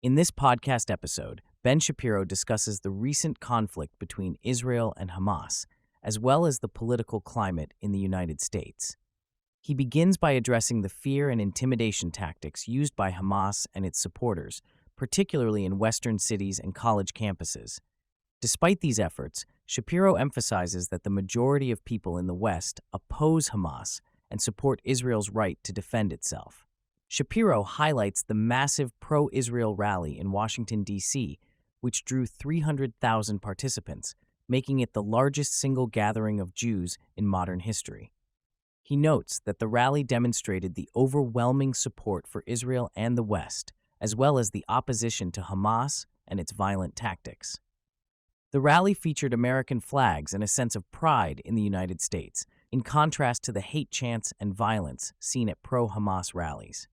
In this podcast episode, Ben Shapiro discusses the recent conflict between Israel and Hamas, as well as the political climate in the United States. He begins by addressing the fear and intimidation tactics used by Hamas and its supporters, particularly in Western cities and college campuses. Despite these efforts, Shapiro emphasizes that the majority of people in the West oppose Hamas and support Israel's right to defend itself. Shapiro highlights the massive pro-Israel rally in Washington, D.C., which drew 300,000 participants, making it the largest single gathering of Jews in modern history. He notes that the rally demonstrated the overwhelming support for Israel and the West, as well as the opposition to Hamas and its violent tactics. The rally featured American flags and a sense of pride in the United States, in contrast to the hate chants and violence seen at pro-Hamas rallies.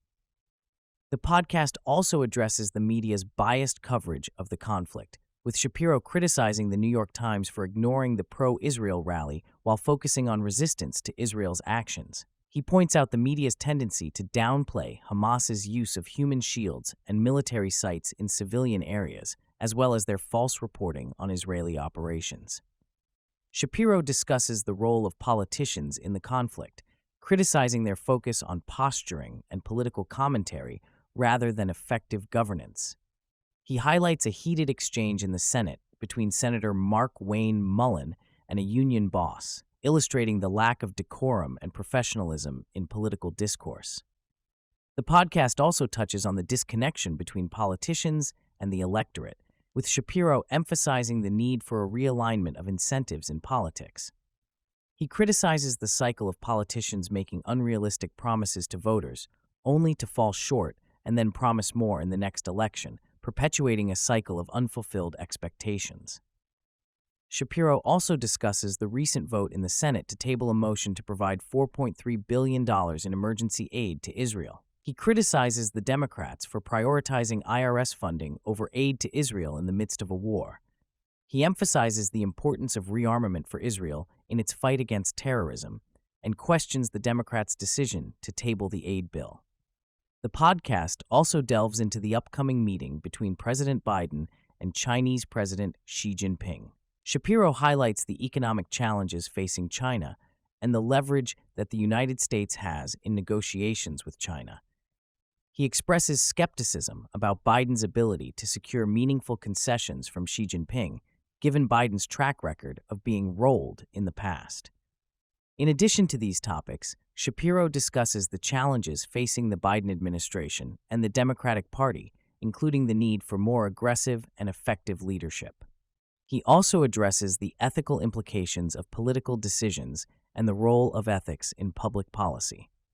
The podcast also addresses the media's biased coverage of the conflict, with Shapiro criticizing the New York Times for ignoring the pro-Israel rally while focusing on resistance to Israel's actions. He points out the media's tendency to downplay Hamas's use of human shields and military sites in civilian areas, as well as their false reporting on Israeli operations. Shapiro discusses the role of politicians in the conflict, criticizing their focus on posturing and political commentary rather than effective governance. He highlights a heated exchange in the Senate between Senator Mark Wayne Mullen and a union boss, illustrating the lack of decorum and professionalism in political discourse. The podcast also touches on the disconnection between politicians and the electorate, with Shapiro emphasizing the need for a realignment of incentives in politics. He criticizes the cycle of politicians making unrealistic promises to voters, only to fall short and then promise more in the next election, perpetuating a cycle of unfulfilled expectations. Shapiro also discusses the recent vote in the Senate to table a motion to provide $4.3 billion in emergency aid to Israel. He criticizes the Democrats for prioritizing IRS funding over aid to Israel in the midst of a war. He emphasizes the importance of rearmament for Israel in its fight against terrorism and questions the Democrats' decision to table the aid bill. The podcast also delves into the upcoming meeting between President Biden and Chinese President Xi Jinping. Shapiro highlights the economic challenges facing China and the leverage that the United States has in negotiations with China. He expresses skepticism about Biden's ability to secure meaningful concessions from Xi Jinping, given Biden's track record of being rolled in the past. In addition to these topics, Shapiro discusses the challenges facing the Biden administration and the Democratic Party, including the need for more aggressive and effective leadership. He also addresses the ethical implications of political decisions and the role of ethics in public policy.